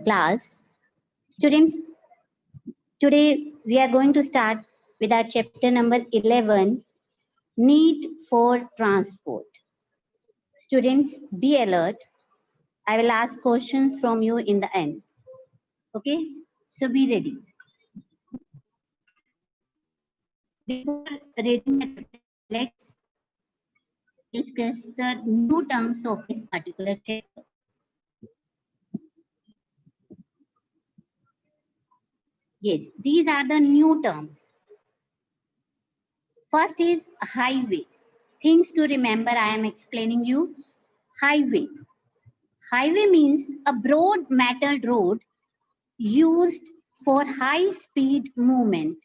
class. Students, today we are going to start with our chapter number 11, Need for Transport. Students, be alert. I will ask questions from you in the end. Okay? So be ready. Before reading the chapter, let's discuss the new terms of this particular chapter. Yes, these are the new terms. First is highway. Things to remember, I am explaining you. Highway. Highway means a broad metal road used for high speed movement.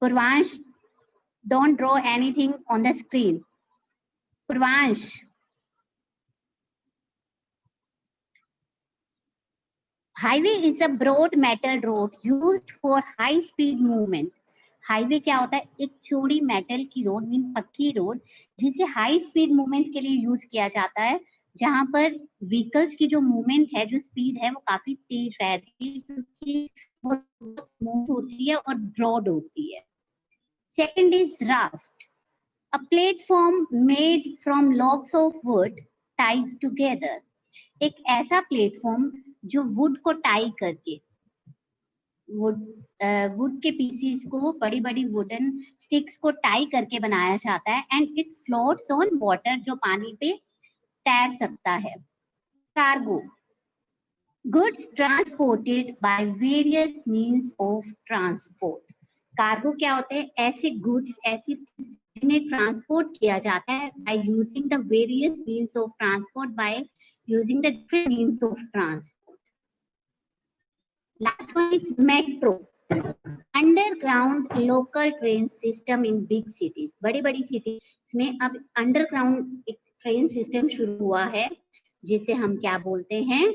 Purvansh, don't draw anything on the screen. Purvansh. Highway is a broad metal road used for high speed movement. Highway क्या होता है? एक चौड़ी metal की road mean पक्की road जिसे high speed movement के लिए यूज किया जाता है, जहां पर व्हीकल्स की जो मूवमेंट है, जो स्पीड है, वो काफी तेज रहती है क्योंकि वो स्मूथ होती है और ब्रॉड होती है. Second is raft, a platform made from logs of wood tied together. एक ऐसा प्लेटफॉर्म जो वुड को टाई करके, वुड के पीसीस को, बड़ी बड़ी वुडन स्टिक्स को टाई करके बनाया जाता है and it floats on water, जो पानी पे तैर सकता है. Cargo, goods transported by various means of transport. Cargo क्या होते हैं? ऐसे गुड्स, ऐसी जिन्हें ट्रांसपोर्ट किया जाता है by using the various means of transport, by using the different means of transport. Last one is metro, underground local train system in big cities. बड़ी बड़ी cities में अब अंडरग्राउंड एक ट्रेन सिस्टम शुरू हुआ है जिसे हम क्या बोलते हैं?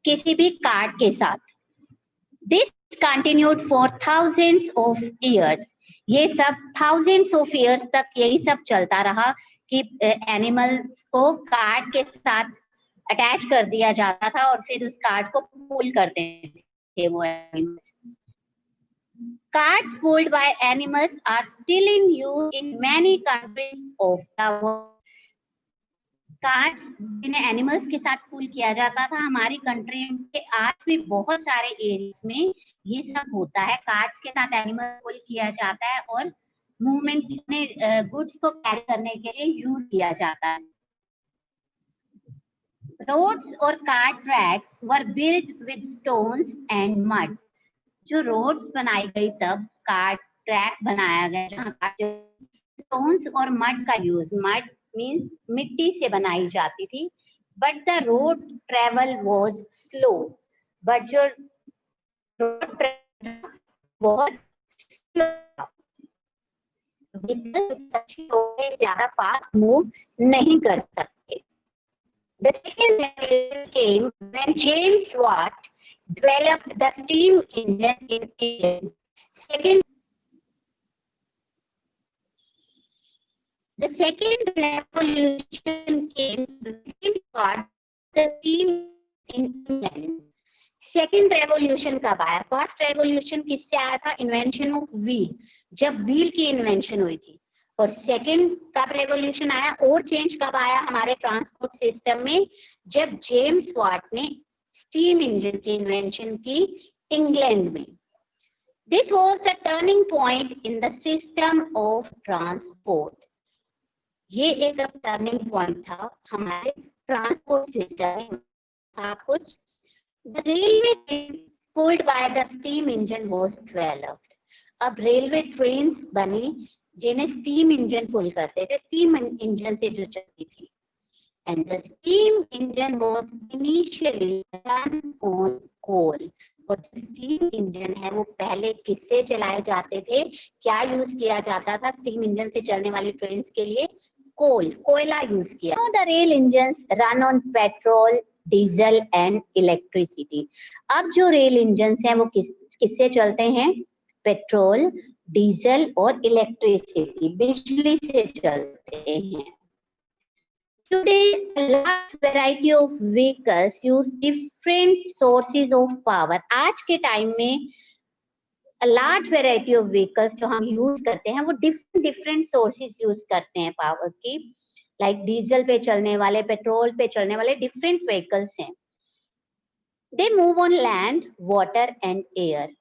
किसी भी कार्ट के साथ। This continued for thousands of years, ये सब थाउजेंड्स ऑफ ईयर्स तक यही सब चलता रहा कि एनिमल्स को कार्ट के साथ अटैच कर दिया जाता था और फिर उस कार्ट को पुल करते थे वो animals. Carts pulled by animals are still in use in many countries of the world. Carts जिन्हें एनिमल्स के साथ पुल किया जाता था हमारी कंट्री के आज भी बहुत सारे एरियाज में ये सब होता है। कार्ट्स के साथ एनिमल पुल किया जाता है और मूवमेंट में गुड्स को कैरी करने के लिए यूज किया जाता है। रोड्स और cart tracks were built with stones and mud. जो रोड्स बनाई गई तब कार्ट ट्रैक बनाया गया जहाँ स्टोन्स और मड का यूज, मड मींस मिट्टी से बनाई जाती थी, but the road travel was slow, but जो रोड ट्रेवल बहुत स्लो, ज्यादा फास्ट मूव नहीं कर सकते। The second revolution came when James Watt developed the steam engine in England. The second revolution came when James Watt the steam in England. Second revolution कब आया? First revolution किससे आया था? Invention of wheel, जब wheel की invention हुई थी। और सेकेंड कब रेवोल्यूशन आया और चेंज कब आया हमारे ट्रांसपोर्ट सिस्टम में? जब जेम्स वाट ने स्टीम इंजन की इन्वेंशन की इंग्लैंड में। This was the turning point in the system of transport. ये एक टर्निंग पॉइंट था हमारे ट्रांसपोर्ट सिस्टम में। था कुछ The railway train pulled by the steam engine was developed. अब रेलवे ट्रेन्स बनी जिन्हें स्टीम इंजन पुल करते थे, स्टीम इंजन से जो चलती थी। And the steam engine was initially run on coal. और स्टीम इंजन है वो पहले किससे चलाए जाते थे? क्या यूज किया जाता था स्टीम इंजन से चलने वाली ट्रेन्स के लिए? कोल, कोयला यूज किया। Now the rail engines run on petrol, diesel and electricity. अब जो रेल इंजन हैं वो किससे चलते हैं? पेट्रोल, डीजल और इलेक्ट्रिसिटी, बिजली से चलते हैं। Today, a large variety of vehicles use different sources of power. आज के टाइम में a large variety of vehicles जो हम यूज करते हैं वो different sources यूज करते हैं पावर की। लाइक डीजल पे चलने वाले, पेट्रोल पे चलने वाले डिफरेंट व्हीकल्स हैं। They move on land, water and air.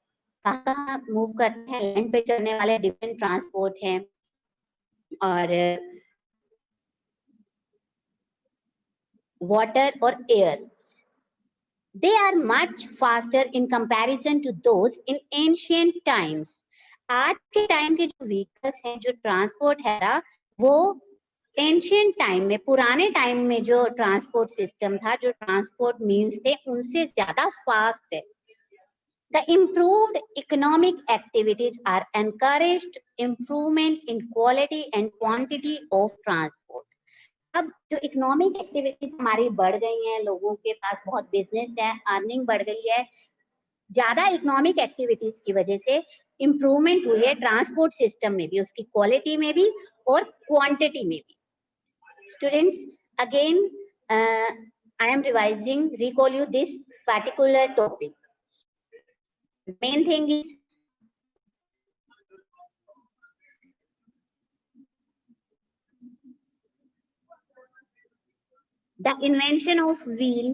कहाँ मूव करते हैं? लैंड पे चलने वाले डिफरेंट ट्रांसपोर्ट हैं और वाटर और air. They are much faster in comparison to those in ancient times. आज के टाइम के जो व्हीकल्स हैं, जो ट्रांसपोर्ट है ना, वो एंशिएंट टाइम में, पुराने टाइम में जो ट्रांसपोर्ट सिस्टम था, जो ट्रांसपोर्ट मीन्स थे, उनसे ज्यादा फास्ट है। The improved economic activities are encouraged improvement in quality and quantity of transport. अब जो इकोनॉमिक एक्टिविटीज हमारी बढ़ गई हैं, लोगों के पास बहुत बिजनेस है, अर्निंग बढ़ गई है, ज्यादा इकोनॉमिक एक्टिविटीज की वजह से इम्प्रूवमेंट हुई है ट्रांसपोर्ट सिस्टम में भी, उसकी क्वालिटी में भी और क्वांटिटी में भी। Students, again, I am recall you this particular topic. The main thing is the invention of wheel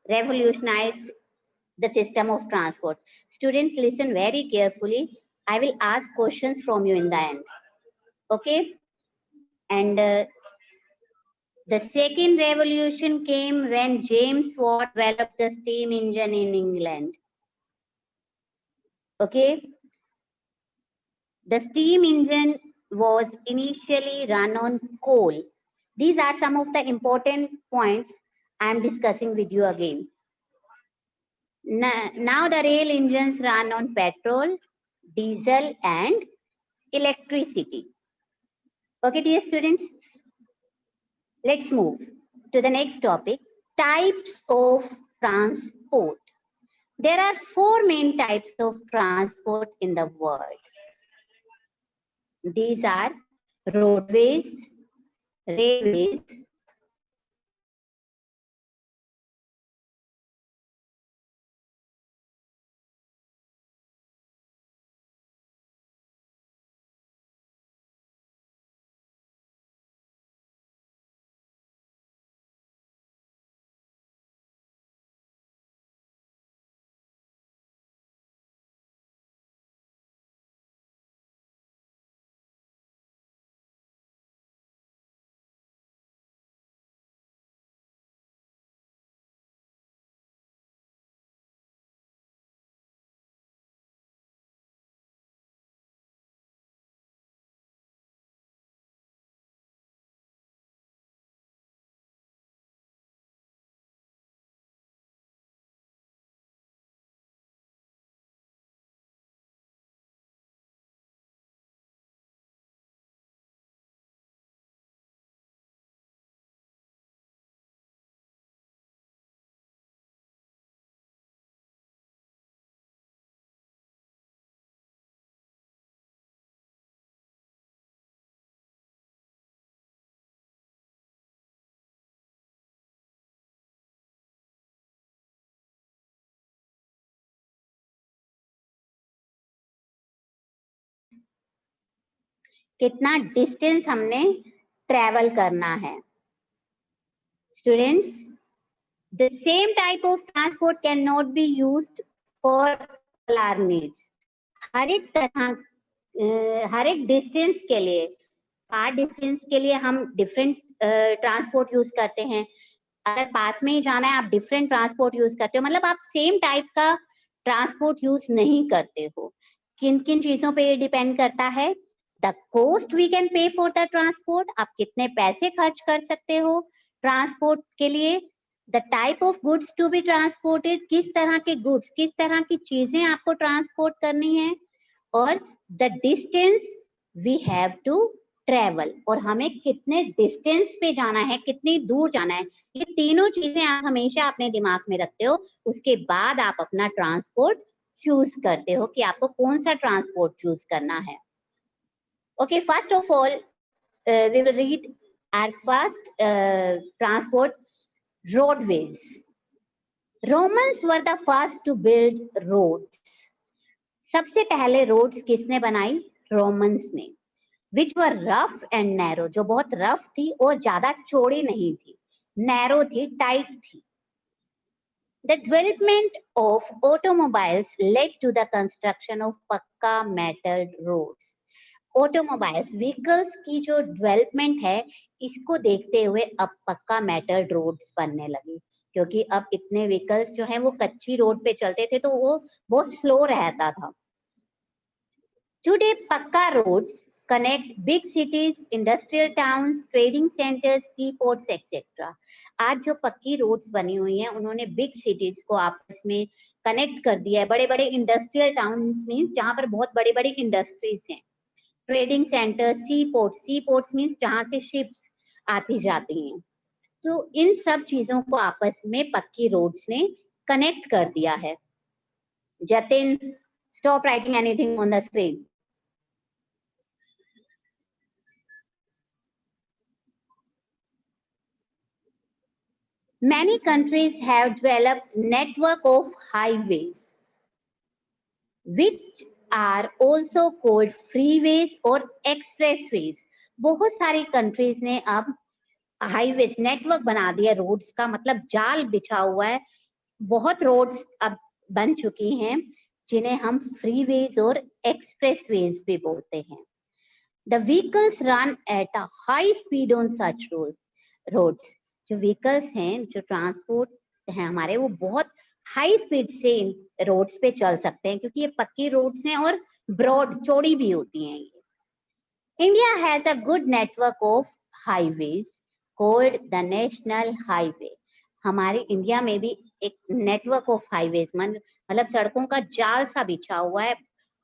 revolutionized the system of transport. Students, listen very carefully. I will ask questions from you in the end. Okay? And the second revolution came when James Watt developed the steam engine in England. Okay. The steam engine was initially run on coal. These are some of the important points I am discussing with you again. Now the rail engines run on petrol, diesel and electricity. Okay, dear students, let's move to the next topic, types of transport. There are four main types of transport in the world. These are roadways, railways, कितना distance हमने travel करना है. Students, the same type of transport cannot be used for all our needs. हर एक distance के लिए, फार distance के लिए हम डिफरेंट ट्रांसपोर्ट यूज करते हैं. अगर पास में ही जाना है आप डिफरेंट ट्रांसपोर्ट यूज करते हो, मतलब आप सेम टाइप का ट्रांसपोर्ट यूज नहीं करते हो. किन किन चीजों पे ये डिपेंड करता है? The cost we can pay for the transport, आप कितने पैसे खर्च कर सकते हो ट्रांसपोर्ट के लिए. The type of goods to be transported, किस तरह के गुड्स, किस तरह की चीजें आपको ट्रांसपोर्ट करनी है. और the distance we have to travel, और हमें कितने डिस्टेंस पे जाना है, कितनी दूर जाना है. ये तीनों चीजें आप हमेशा अपने दिमाग में रखते हो. उसके बाद आप अपना ट्रांसपोर्ट चूज करते हो कि आपको कौन सा ट्रांसपोर्ट चूज करना है. Okay, first of all, we will read our first transport, roadways. Romans were the first to build roads. सबसे पहले रोड्स किसने बनाई? रोमन्स ने. Which were rough and narrow, जो बहुत रफ थी और ज्यादा चौड़ी नहीं थी, नैरो थी, टाइट थी. The development of automobiles led to the construction of पक्का metal roads. ऑटोमोबाइल्स, व्हीकल्स की जो डेवलपमेंट है, इसको देखते हुए अब पक्का मेटल रोड्स बनने लगी. क्योंकि अब इतने व्हीकल्स जो हैं वो कच्ची रोड पे चलते थे तो वो बहुत स्लो रहता था. Today pucca roads connect big cities, industrial towns, trading centres, sea ports etcetera. आज जो पक्की रोड्स बनी हुई हैं उन्होंने बिग सिटीज को आपस में कनेक्ट कर दिया है. बड़े बड़े इंडस्ट्रियल टाउन्स मीन्स जहाँ पर बहुत बड़ी बड़ी इंडस्ट्रीज हैं. ट्रेडिंग सेंटर, सी पोर्ट्स मीन्स जहां से शिप्स आती जाती हैं. तो इन सब चीजों को आपस में पक्की रोड्स ने कनेक्ट कर दिया है. Jatin, stop writing anything on the screen. Many countries have developed network of highways, which are also called freeways और expressways. बहुत सारी कंट्रीज ने अब हाईवेज नेटवर्क बना दिया रोड्स का, मतलब जाल बिछा हुआ है. बहुत रोड्स अब बन चुकी हैं जिन्हें हम फ्रीवेज और एक्सप्रेसवेज भी बोलते हैं. The vehicles run at a high speed on such roads. जो व्हीकल्स हैं, जो ट्रांसपोर्ट हैं हमारे, वो बहुत हाई स्पीड से रोड्स पे चल सकते हैं क्योंकि ये पक्की रोड्स हैं और ब्रॉड, चौड़ी भी होती हैं ये. India has a good network of highways called the national highway. हमारे इंडिया में भी एक नेटवर्क ऑफ हाईवेज, मतलब सड़कों का जाल सा बिछा हुआ है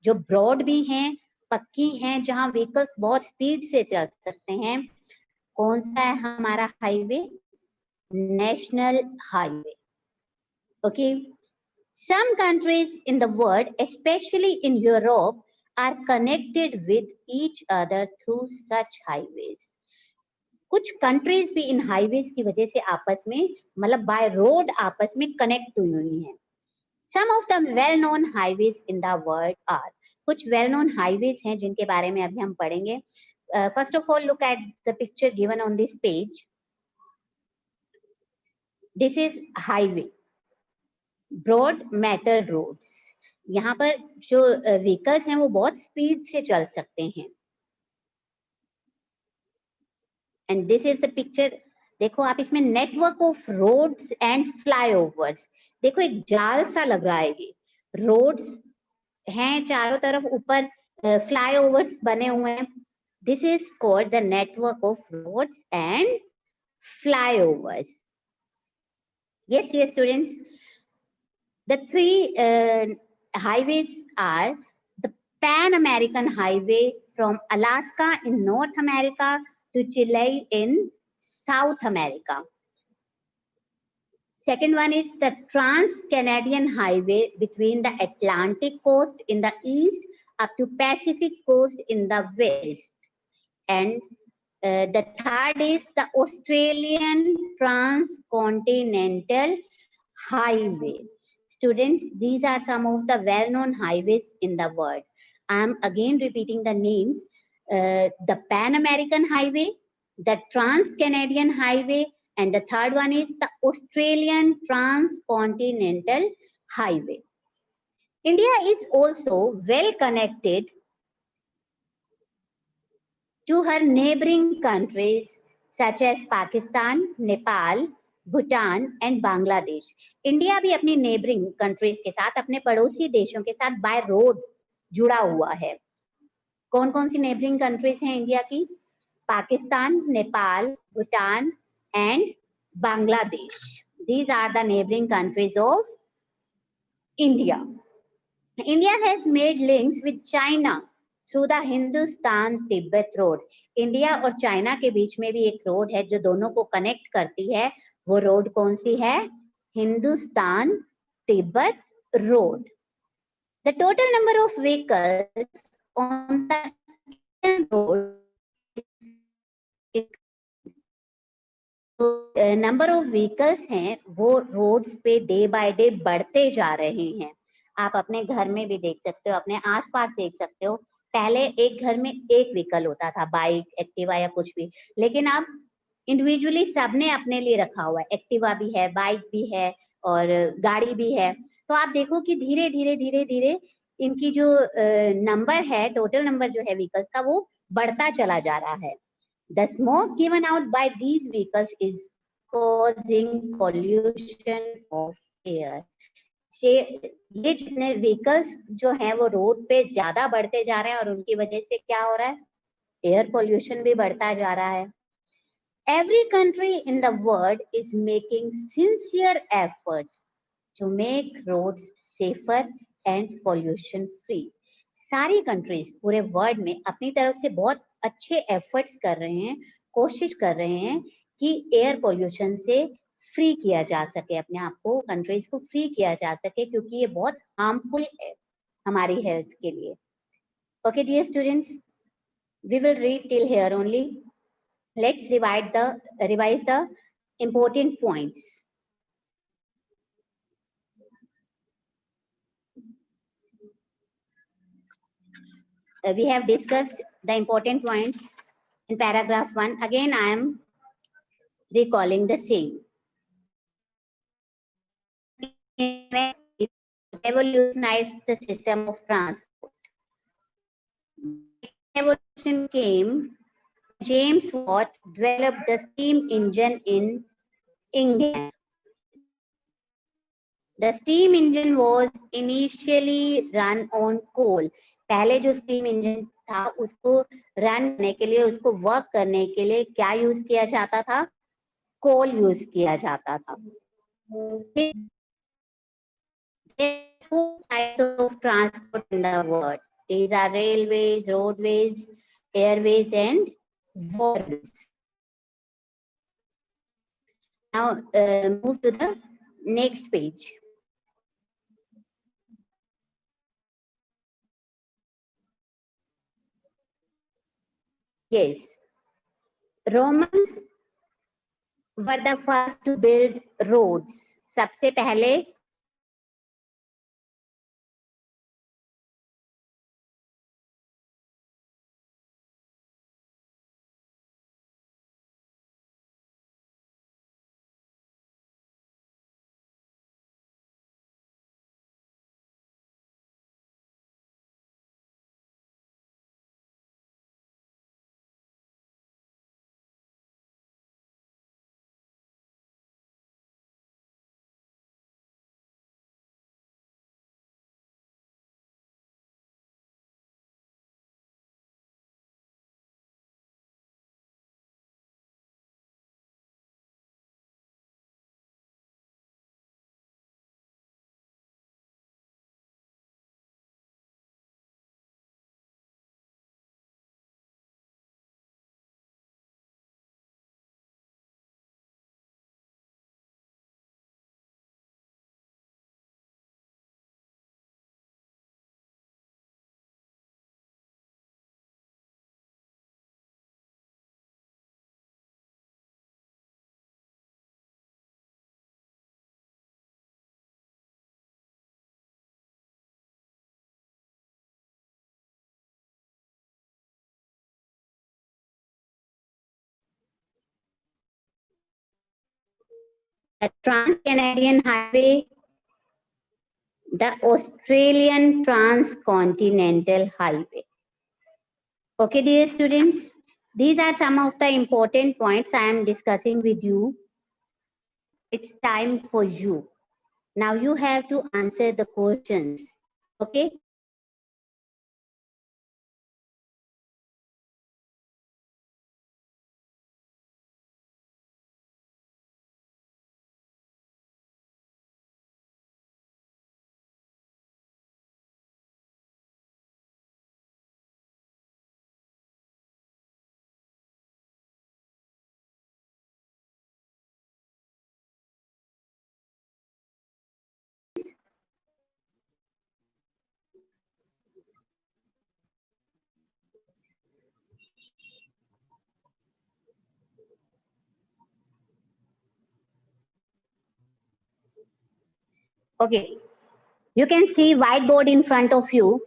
जो ब्रॉड भी हैं, पक्की हैं, जहां व्हीकल्स बहुत स्पीड से चल सकते हैं. कौन सा है हमारा highway? National highway. Okay. Some countries in the world, especially in Europe, are connected with each other through such highways. कुछ कंट्रीज भी इन हाईवेज की वजह से आपस में मतलब बाय रोड आपस में कनेक्ट हुई हैं. Some of the well-known highways in the world are, कुछ well-known highways हैं जिनके बारे में अभी हम पढ़ेंगे. First of all, look at the picture given on this page. This is highway, broad metal roads. यहाँ पर जो व्हीकल्स हैं वो बहुत स्पीड से चल सकते हैं. And this is a picture. देखो आप इसमें network of roads and flyovers. देखो एक जाल सा लग रहा है ये. रोड्स हैं चारों तरफ, ऊपर फ्लाईओवर्स बने हुए हैं. This is called the network of roads and flyovers. Yes, dear students, the three highways are the Pan American Highway from Alaska in North America to Chile in South America. Second one is the Trans-Canadian Highway between the Atlantic coast in the east up to Pacific coast in the west. And the third is the Australian Transcontinental Highway. Students, these are some of the well-known highways in the world. I am again repeating the names. The Pan American Highway, the Trans-Canadian Highway, and the third one is the Australian Transcontinental Highway. India is also well connected to her neighboring countries such as Pakistan, Nepal, Bhutan and Bangladesh. India भी अपनी neighbouring countries के साथ, अपने पड़ोसी देशों के साथ by road जुड़ा हुआ है. कौन कौन सी नेबरिंग कंट्रीज हैं इंडिया की? Pakistan, Nepal, Bhutan and Bangladesh. These are the neighboring countries of India. India has made links with China through the Hindustan-Tibet road. India और चाइना के बीच में भी एक रोड है जो दोनों को कनेक्ट करती है. वो रोड कौन सी है? Hindustan Tibet road. The total number of vehicles on the road, number of vehicles हैं वो रोड्स पे डे बाय डे बढ़ते जा रहे हैं. आप अपने घर में भी देख सकते हो, अपने आसपास देख सकते हो. पहले एक घर में एक व्हीकल होता था, बाइक, एक्टिवा या कुछ भी, लेकिन अब इंडिविजुअली सबने अपने लिए रखा हुआ है. एक्टिवा भी है, बाइक भी है और गाड़ी भी है. तो आप देखो कि धीरे धीरे धीरे धीरे इनकी जो नंबर है, टोटल नंबर जो है व्हीकल्स का, वो बढ़ता चला जा रहा है. The smoke given out by these vehicles is causing pollution of air. ये जितने व्हीकल्स जो हैं वो रोड पे ज्यादा बढ़ते जा रहे हैं और उनकी वजह से क्या हो रहा है? एयर पोल्यूशन भी बढ़ता जा रहा है. Every country in the world is making sincere efforts to make roads safer and pollution free. सारी कंट्रीज पूरे वर्ल्ड में अपनी तरफ से बहुत अच्छे एफर्ट्स कर रहे हैं, कोशिश कर रहे हैं कि एयर पोल्यूशन से फ्री किया जा सके, अपने आप को, कंट्रीज को फ्री किया जा सके, क्योंकि ये बहुत हार्मफुल है हमारी हेल्थ के लिए. Okay dear students, we will read till here only. Let's revise the important points. We have discussed the important points in paragraph 1. Again, I am recalling the same. Revolutionized the system of transport. Revolution came. James Watt developed the steam engine in England. The steam engine was initially run on coal. पहले जो steam engine था उसको run करने के लिए, उसको work करने के लिए क्या यूज किया जाता था? कोल यूज किया जाता था. There are 4 types of transport in the world. These are railways, roadways, airways, and waterways. Now move to the next page. Yes. Romans were the first to build roads. सबसे पहले the Trans-Canadian Highway, the Australian Transcontinental Highway. Okay, dear students, these are some of the important points I am discussing with you. It's time for you. Now you have to answer the questions. Okay? Okay. You can see whiteboard in front of you.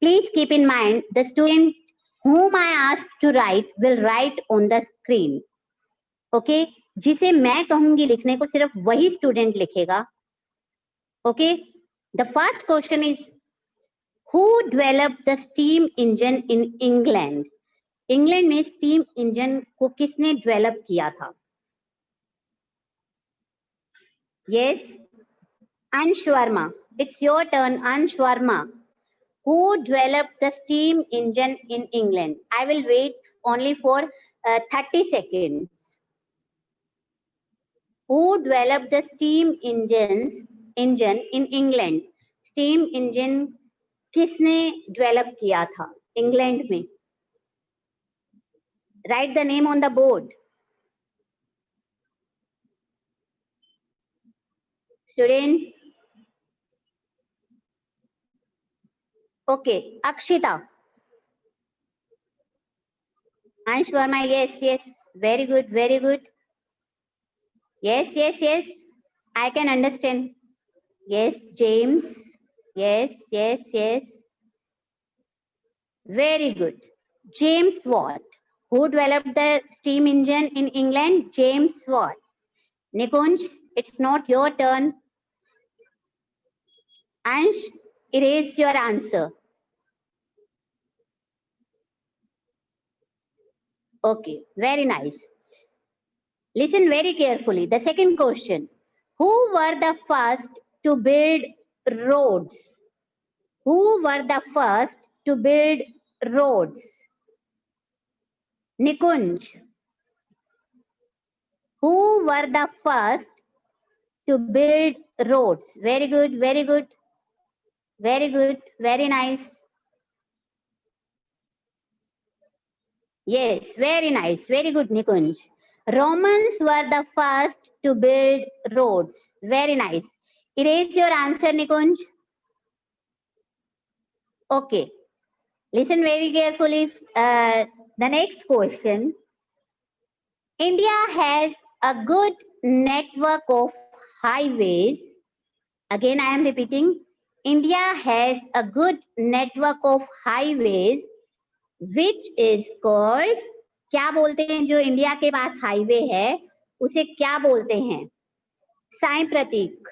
Please keep in mind the student whom I asked to write will write on the screen. Okay? जिसे मैं कहूंगी लिखने को सिर्फ वही student लिखेगा. Okay? The first question is, who developed the steam engine in England? England में steam engine को किसने डेवलप किया था? Yes, Ansh Verma. It's your turn, Ansh Verma. Who developed the steam engine in England? I will wait only for 30 seconds. Who developed the steam engine in England? Steam engine किसने develop किया था England में? Write the name on the board. Student. Okay, Akshita. Ansh Verma, yes, yes. Very good, very good. Yes, yes, yes. I can understand. Yes, James. Yes, yes, yes. Very good. James Watt. Who developed the steam engine in England? James Watt. Nikunj, it's not your turn. Ansh, erase your answer. Okay, very nice. Listen very carefully. The second question. Who were the first to build roads? Who were the first to build roads? Nikunj. Who were the first to build roads? Very good, very good. Very good, very nice. Yes, very nice, very good, Nikunj. Romans were the first to build roads. Very nice. Erase your answer, Nikunj. Okay. Listen very carefully. The next question. India has a good network of highways. Again, I am repeating. India has a good network of highways, which is called, क्या बोलते हैं जो India के पास highway है उसे क्या बोलते हैं? साइन प्रतीक.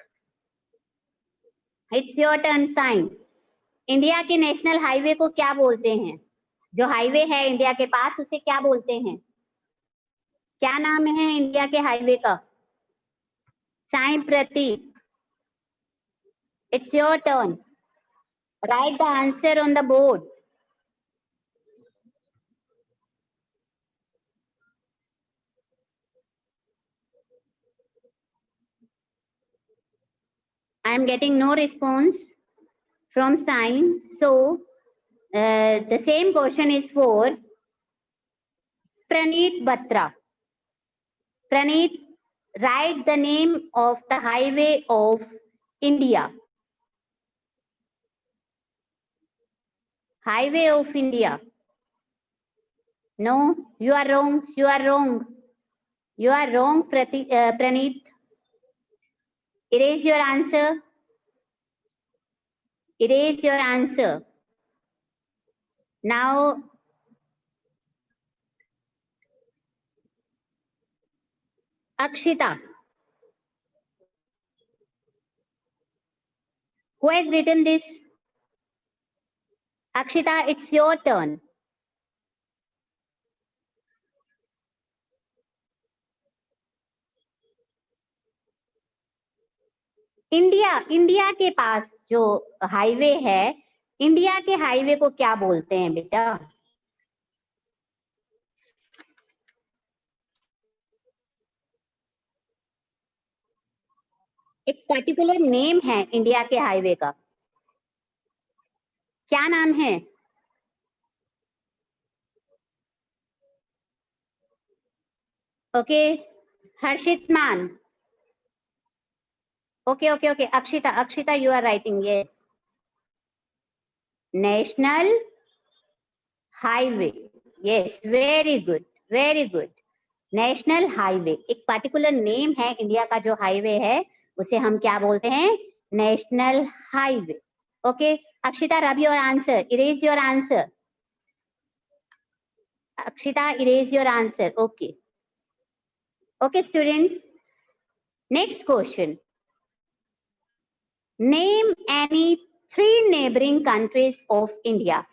It's your turn sign. India के नेशनल हाईवे को क्या बोलते हैं? जो हाईवे है इंडिया के पास उसे क्या बोलते हैं? क्या नाम है इंडिया के हाईवे का? साइन प्रतीक. It's your turn. Write the answer on the board. I am getting no response from sign. So the same question is for Praneet Batra. Praneet, write the name of the highway of India. Highway of India. No, you are wrong. You are wrong. You are wrong, Praneet. Erase your answer. Erase your answer. Now, Akshita. Who has written this? Akshita, it's your turn. India के पास जो highway है, India के highway को क्या बोलते हैं बेटा? एक पर्टिकुलर नेम है इंडिया के हाईवे का. क्या नाम है? Okay, Harshit Mann. Okay okay okay, Akshita you are writing. Yes, national highway. Yes, very good, very good. National highway एक पर्टिकुलर नेम है इंडिया का. जो हाईवे है उसे हम क्या बोलते हैं? National highway. Okay Akshita, rub your answer. Erase your answer. Akshita, erase your answer. Okay. Okay, students. Next question. Name any 3 neighboring countries of India.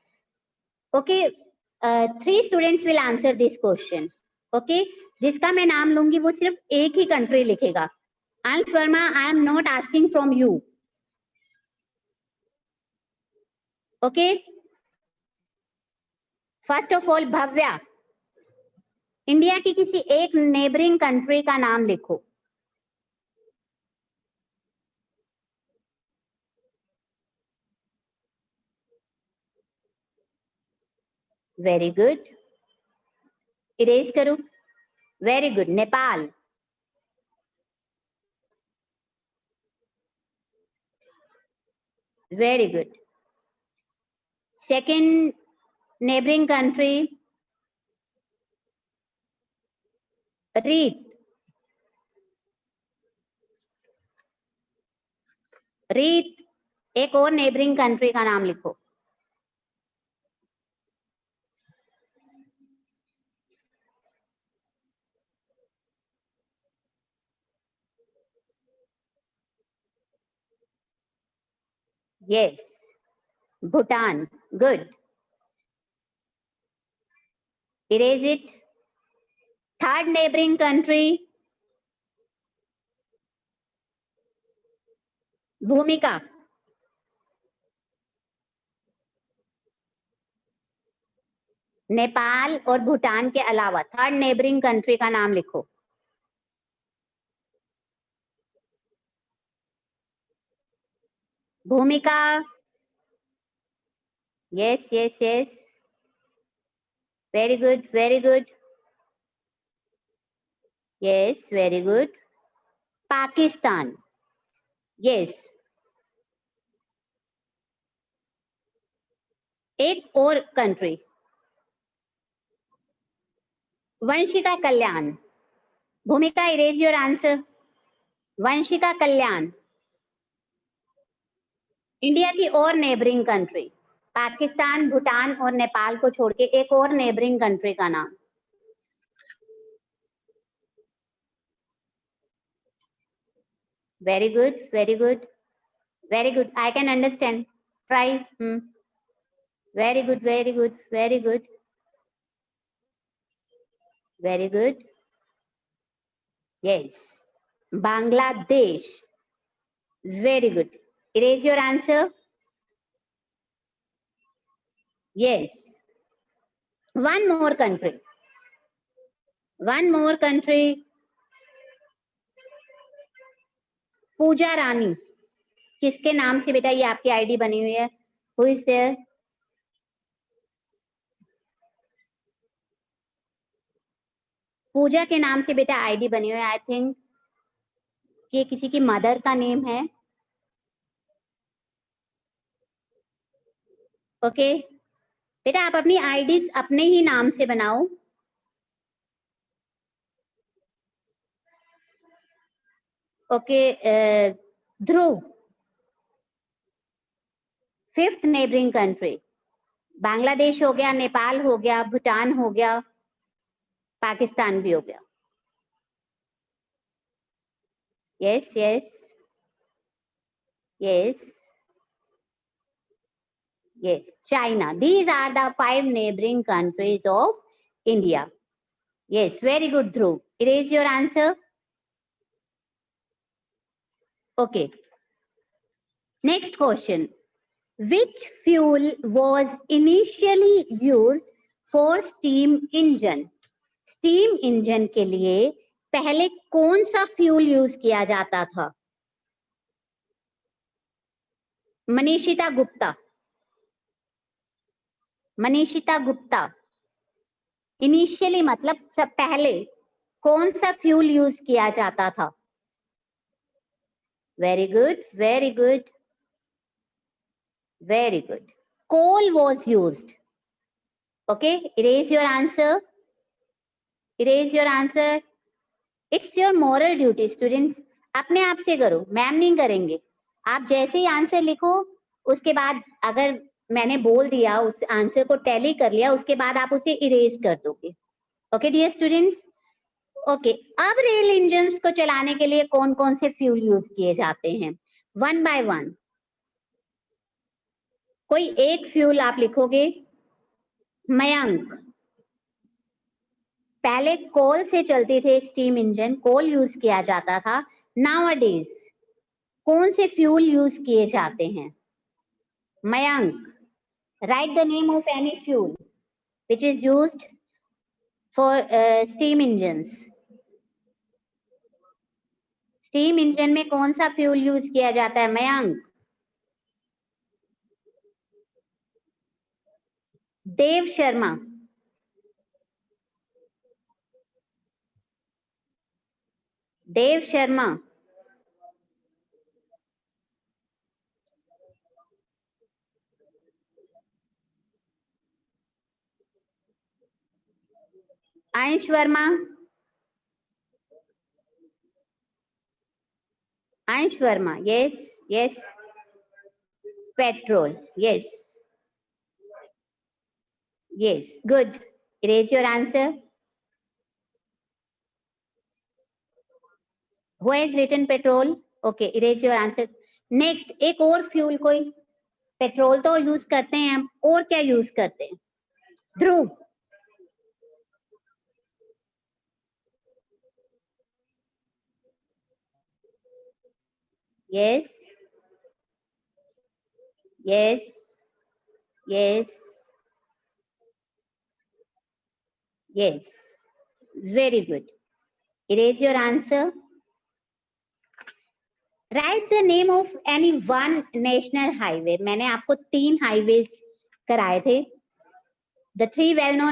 Okay. 3 students will answer this question. Okay. जिसका मैं नाम लूंगी वो सिर्फ एक ही country लिखेगा. Ansh Verma, I am not asking from you. Okay. First of all, Bhavya, India की किसी एक नेबरिंग कंट्री का नाम लिखो. Very good. इरेज करो. Very good. Nepal. Very good. Second neighboring country, read. रीत, एक और नेबरिंग कंट्री का नाम लिखो. Yes, Bhutan. Good. Erase it. Third neighbouring country, भूमिका. नेपाल और भूटान के अलावा थर्ड नेबरिंग कंट्री का नाम लिखो. भूमिका. Yes yes yes, very good, very good. Yes, very good. Pakistan. Yes. एक और कंट्री, वंशिका कल्याण. भूमिका, erase your answer. Vanshika Kalyan. India की और नेबरिंग कंट्री, पाकिस्तान, भूटान और नेपाल को छोड़ के एक और नेबरिंग कंट्री का नाम. Very good, very good, very good. I can understand. Try. Very good, very good, very good, very good. Yes, Bangladesh. Very good. Erase your answer. Yes. One more country. One more country. पूजा रानी. किसके नाम से बेटा ये आपकी ID बनी हुई है? Who is there? पूजा के नाम से बेटा आईडी बनी हुई है. आई थिंक कि किसी की मदर का नेम है. ओके बेटा, आप अपनी आईडीज अपने ही नाम से बनाओ. Okay, Dhruv. 5th neighbouring country. Bangladesh हो गया, नेपाल हो गया, भूटान हो गया, पाकिस्तान भी हो गया. Yes, yes, yes, yes. China. These are the 5 neighboring countries of India. Yes, very good, Dhruv. Erase your answer. Okay. Next question. Which fuel was initially used for steam engine? Steam engine के लिए पहले कौन सा fuel use किया जाता था? मनीषिता Gupta. मनीषिता Gupta. Initially मतलब सब पहले कौन सा फ्यूल यूज किया जाता था? Very good, very good, very good. Coal was used. Okay, erase your answer. Erase your answer. It's your moral duty students. अपने आप से करो, मैम नहीं करेंगे. आप जैसे ही आंसर लिखो उसके बाद अगर मैंने बोल दिया उस आंसर को टैली कर लिया, उसके बाद आप उसे इरेज कर दोगे. Okay dear students. ओके, अब रेल इंजन्स को चलाने के लिए कौन कौन से फ्यूल यूज किए जाते हैं? 1 by 1 कोई एक फ्यूल आप लिखोगे. मयंक. पहले कोल से चलते थे स्टीम इंजन, कोल यूज किया जाता था. नाउअडेज कौन से फ्यूल यूज किए जाते हैं? Mayank, right the name of any fuel which is used for steam engines. Steam engine में कौन सा फ्यूल यूज किया जाता है? मयंक. देव शर्मा. देव शर्मा. अंश वर्मा. अंश Verma. Yes yes. Petrol. Yes yes. Good. Erase your answer. Who has written petrol? Okay, erase your answer. Next, एक और फ्यूल कोई. पेट्रोल तो यूज करते हैं हम, और क्या यूज करते हैं? ध्रुव. Yes, yes, yes, yes. Very good. Erase your answer. Write the name of any one national highway. मैंने आपको 3 हाईवेज कराए थे. The 3 well known